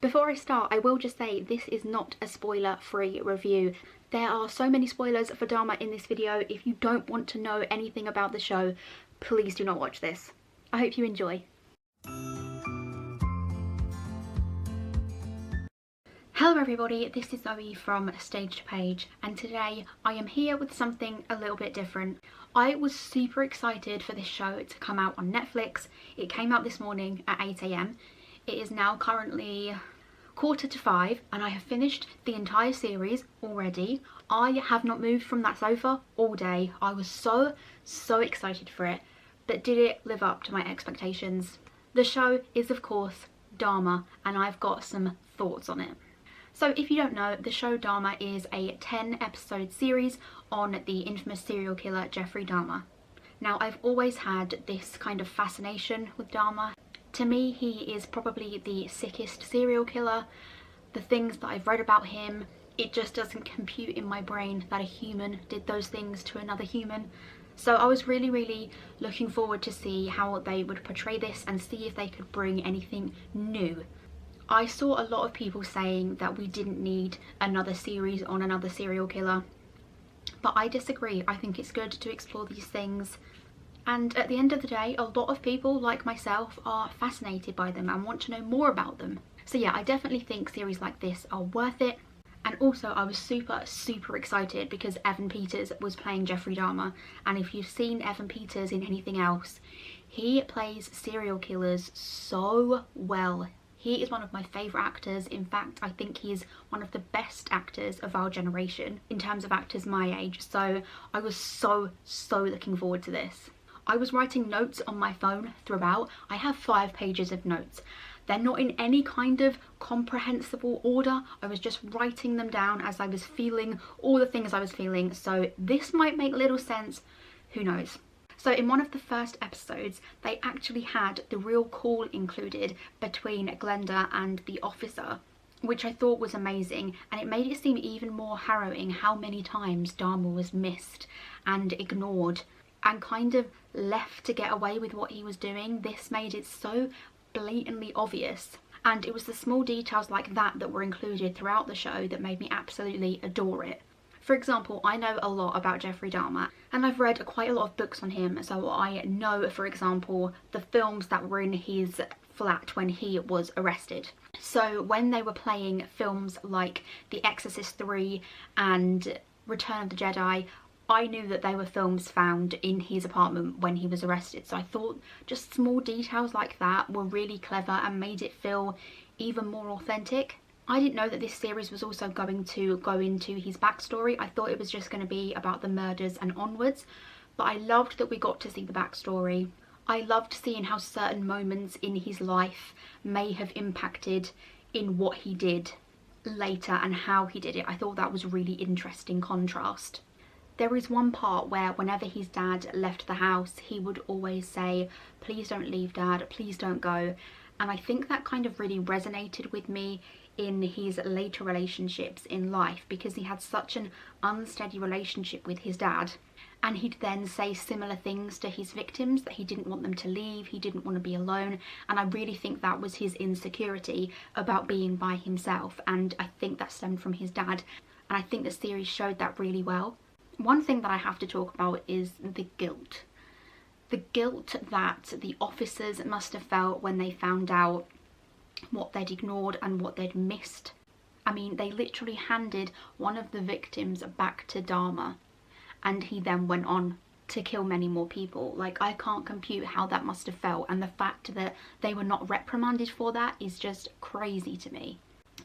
Before I start, I will just say this is not a spoiler-free review. There are so many spoilers for Dahmer in this video. If you don't want to know anything about the show, please do not watch this. I hope you enjoy. Hello everybody, this is Zoe from stagetopage, and today I am here with something a little bit different. I was super excited for this show to come out on Netflix. It came out this morning at 8 AM. It is now currently 4:45 and I have finished the entire series already. I have not moved from that sofa all day. I was so excited for it, but did it live up to my expectations? The show is of course Dahmer, and I've got some thoughts on it. So if you don't know, the show Dahmer is a 10-episode series on the infamous serial killer Jeffrey Dahmer. Now, I've always had this kind of fascination with Dahmer. To me, he is probably the sickest serial killer. The things that I've read about him, it just doesn't compute in my brain that a human did those things to another human. So I was really looking forward to see how they would portray this and see if they could bring anything new. I saw a lot of people saying that we didn't need another series on another serial killer, but I disagree. I think it's good to explore these things, and at the end of the day, a lot of people like myself are fascinated by them and want to know more about them. So yeah, I definitely think series like this are worth it. And also I was super excited because Evan Peters was playing Jeffrey Dahmer, and if you've seen Evan Peters in anything else, he plays serial killers so well. He is one of my favourite actors. In fact, I think he's one of the best actors of our generation in terms of actors my age. So I was so looking forward to this. I was writing notes on my phone throughout. I have 5 pages of notes. They're not in any kind of comprehensible order. I was just writing them down as I was feeling all the things I was feeling. So this might make little sense, who knows. So in one of the first episodes, they actually had the real call included between Glenda and the officer, which I thought was amazing, and it made it seem even more harrowing how many times Dahmer was missed and ignored and kind of left to get away with what he was doing. This made it so blatantly obvious, and it was the small details like that that were included throughout the show that made me absolutely adore it. For example, I know a lot about Jeffrey Dahmer, and I've read quite a lot of books on him, so I know, for example, the films that were in his flat when he was arrested. So when they were playing films like The Exorcist 3 and Return of the Jedi, I knew that they were films found in his apartment when he was arrested. So I thought just small details like that were really clever and made it feel even more authentic. I didn't know that this series was also going to go into his backstory. I thought it was just going to be about the murders and onwards, but I loved that we got to see the backstory. I loved seeing how certain moments in his life may have impacted in what he did later and how he did it. I thought that was a really interesting contrast. There is one part where whenever his dad left the house, he would always say, "Please don't leave, Dad, please don't go." And I think that kind of really resonated with me in his later relationships in life, because he had such an unsteady relationship with his dad, and he'd then say similar things to his victims, that he didn't want them to leave, he didn't want to be alone, and I really think that was his insecurity about being by himself, and I think that stemmed from his dad, and I think the series showed that really well. One thing that I have to talk about is the guilt. The guilt that the officers must have felt when they found out what they'd ignored and what they'd missed. I mean, they literally handed one of the victims back to Dahmer, and he then went on to kill many more people. Like, I can't compute how that must have felt, and the fact that they were not reprimanded for that is just crazy to me.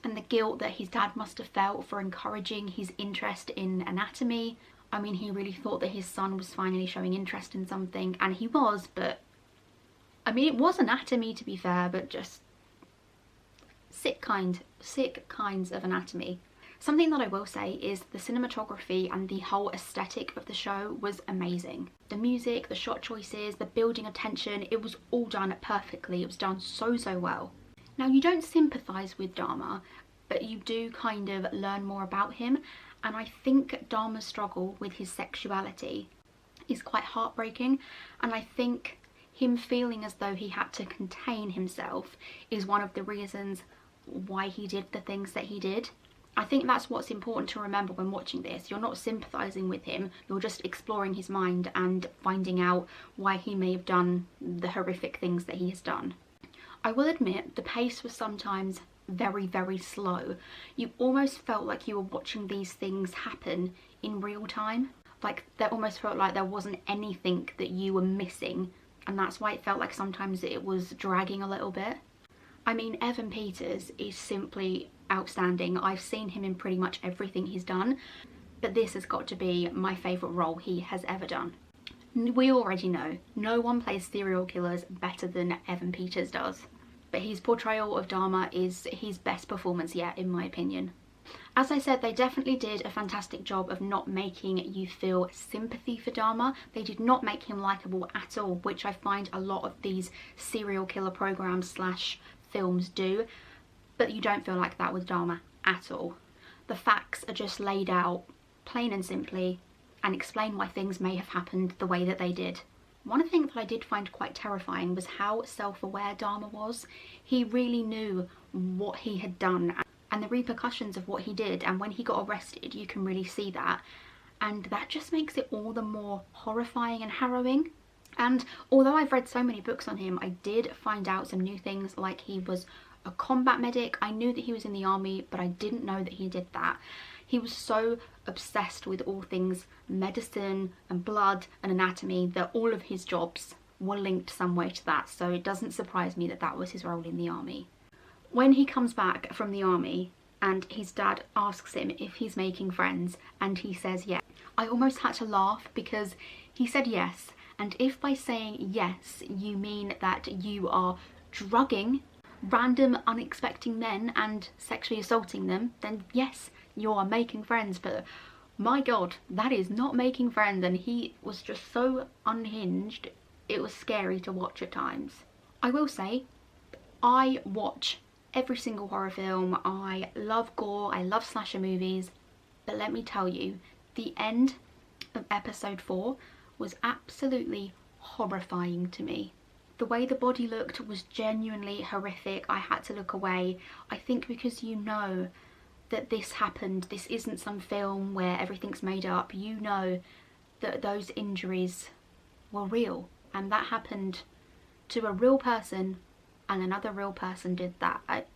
And the guilt that his dad must have felt for encouraging his interest in anatomy. I mean, he really thought that his son was finally showing interest in something, and he was, but I mean, it was anatomy to be fair, but just sick kinds of anatomy. Something that I will say is the cinematography and the whole aesthetic of the show was amazing. The music, the shot choices, the building of tension, it was all done perfectly. It was done so well. Now, you don't sympathise with Dahmer, but you do kind of learn more about him, and I think Dahmer's struggle with his sexuality is quite heartbreaking, and I think him feeling as though he had to contain himself is one of the reasons why he did the things that he did. I think that's what's important to remember when watching this. You're not sympathising with him, you're just exploring his mind and finding out why he may have done the horrific things that he has done. I will admit the pace was sometimes very, very slow. You almost felt like you were watching these things happen in real time. Like, there almost felt like there wasn't anything that you were missing, and that's why it felt like sometimes it was dragging a little bit. I mean, Evan Peters is simply outstanding. I've seen him in pretty much everything he's done, but this has got to be my favourite role he has ever done. We already know, no one plays serial killers better than Evan Peters does, but his portrayal of Dahmer is his best performance yet, in my opinion. As I said, they definitely did a fantastic job of not making you feel sympathy for Dahmer. They did not make him likeable at all, which I find a lot of these serial killer programs slash films do, but you don't feel like that with Dahmer at all. The facts are just laid out plain and simply and explain why things may have happened the way that they did. One thing that I did find quite terrifying was how self-aware Dahmer was. He really knew what he had done and the repercussions of what he did, and when he got arrested you can really see that, and that just makes it all the more horrifying and harrowing. And although I've read so many books on him, I did find out some new things, like he was a combat medic. I knew that he was in the army, but I didn't know that he did that. He was so obsessed with all things medicine and blood and anatomy that all of his jobs were linked some way to that, so it doesn't surprise me that that was his role in the army. When he comes back from the army and his dad asks him if he's making friends and he says yes, I almost had to laugh because he said yes, and if by saying yes you mean that you are drugging random unexpected men and sexually assaulting them, then yes, you are making friends. But my god, that is not making friends, and he was just so unhinged, it was scary to watch at times. I will say, I watch every single horror film, I love gore, I love slasher movies, but let me tell you, the end of episode 4 was absolutely horrifying to me. The way the body looked was genuinely horrific. I had to look away. I think because you know that this happened, this isn't some film where everything's made up, you know that those injuries were real, and that happened to a real person, and another real person did that.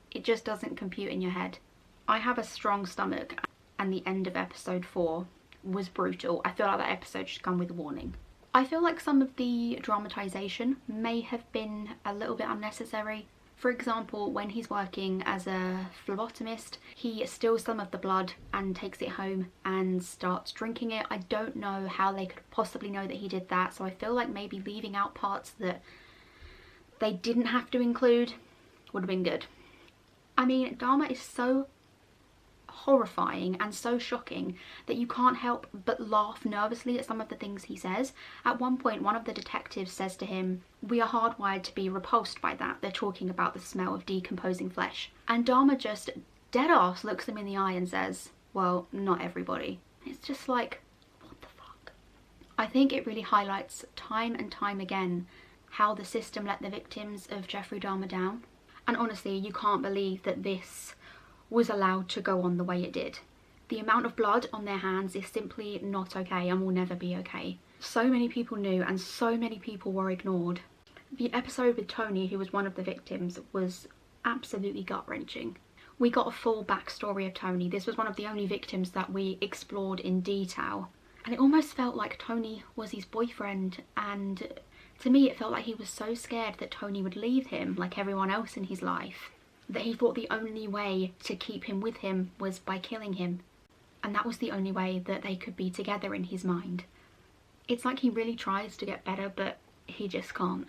It just doesn't compute in your head. I have a strong stomach, and the end of episode 4 was brutal. I feel like that episode should come with a warning. I feel like some of the dramatisation may have been a little bit unnecessary. For example, when he's working as a phlebotomist, he steals some of the blood and takes it home and starts drinking it. I don't know how they could possibly know that he did that, so I feel like maybe leaving out parts that they didn't have to include would have been good. I mean, Dahmer is so horrifying and so shocking that you can't help but laugh nervously at some of the things he says. At one point, one of the detectives says to him, "We are hardwired to be repulsed by that." They're talking about the smell of decomposing flesh. And Dahmer just dead-ass looks him in the eye and says, "Well, not everybody." It's just like, what the fuck? I think it really highlights time and time again how the system let the victims of Jeffrey Dahmer down. And honestly, you can't believe that this was allowed to go on the way it did. The amount of blood on their hands is simply not okay and will never be okay. So many people knew and so many people were ignored. The episode with Tony, who was one of the victims, was absolutely gut-wrenching. We got a full backstory of Tony. This was one of the only victims that we explored in detail. And it almost felt like Tony was his boyfriend, and to me it felt like he was so scared that Tony would leave him like everyone else in his life, that he thought the only way to keep him with him was by killing him. And that was the only way that they could be together in his mind. It's like he really tries to get better, but he just can't.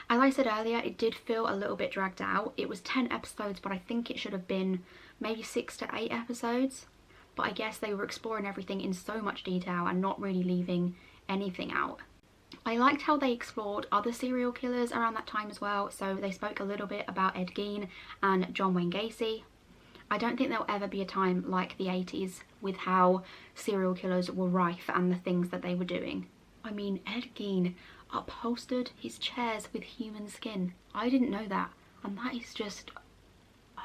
As I said earlier, it did feel a little bit dragged out. It was 10 episodes, but I think it should have been maybe 6 to 8 episodes. But I guess they were exploring everything in so much detail and not really leaving anything out. I liked how they explored other serial killers around that time as well. So they spoke a little bit about Ed Gein and John Wayne Gacy. I don't think there'll ever be a time like the 80s with how serial killers were rife and the things that they were doing. I mean, Ed Gein upholstered his chairs with human skin. I didn't know that, and that is just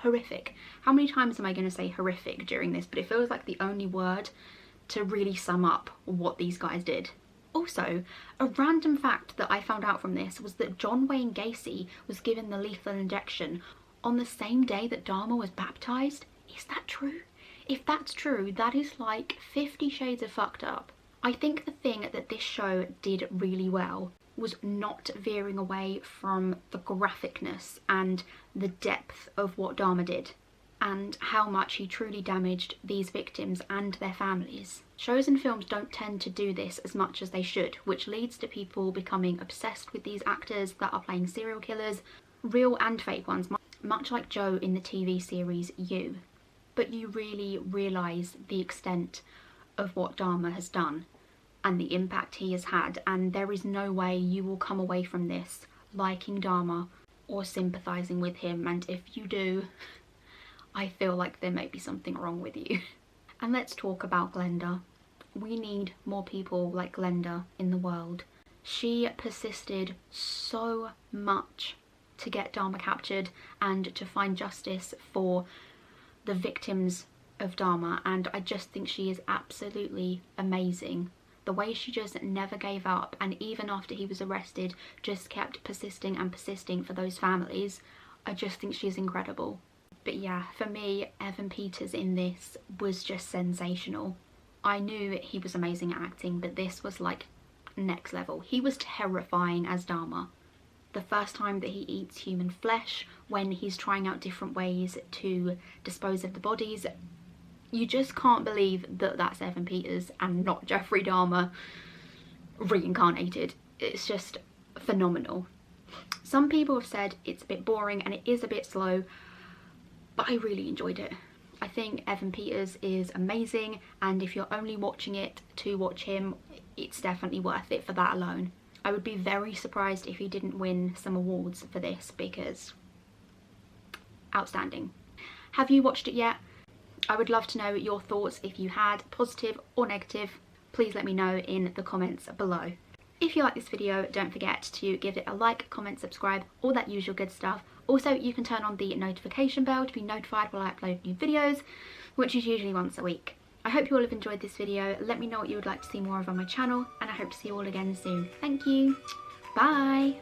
horrific. How many times am I going to say horrific during this? But it feels like the only word to really sum up what these guys did. Also, a random fact that I found out from this was that John Wayne Gacy was given the lethal injection on the same day that Dahmer was baptized. Is that true? If that's true, that is like 50 shades of fucked up. I think the thing that this show did really well was not veering away from the graphicness and the depth of what Dahmer did, and how much he truly damaged these victims and their families. Shows and films don't tend to do this as much as they should, which leads to people becoming obsessed with these actors that are playing serial killers, real and fake ones, much like Joe in the TV series You. But you really realise the extent of what Dahmer has done and the impact he has had, and there is no way you will come away from this liking Dahmer or sympathising with him, and if you do, I feel like there may be something wrong with you. And let's talk about Glenda. We need more people like Glenda in the world. She persisted so much to get Dahmer captured and to find justice for the victims of Dahmer, and I just think she is absolutely amazing. The way she just never gave up, and even after he was arrested just kept persisting and persisting for those families. I just think she's incredible. But yeah, for me, Evan Peters in this was just sensational. I knew he was amazing at acting, but this was like next level. He was terrifying as Dahmer. The first time that he eats human flesh, when he's trying out different ways to dispose of the bodies, you just can't believe that that's Evan Peters and not Jeffrey Dahmer reincarnated. It's just phenomenal. Some people have said it's a bit boring and it is a bit slow, but I really enjoyed it. I think Evan Peters is amazing, and if you're only watching it to watch him, it's definitely worth it for that alone. I would be very surprised if he didn't win some awards for this, because outstanding. Have you watched it yet? I would love to know your thoughts if you had, positive or negative. Please let me know in the comments below. If you like this video, don't forget to give it a like, comment, subscribe, all that usual good stuff. Also, you can turn on the notification bell to be notified when I upload new videos, which is usually once a week. I hope you all have enjoyed this video. Let me know what you would like to see more of on my channel, and I hope to see you all again soon. Thank you. Bye.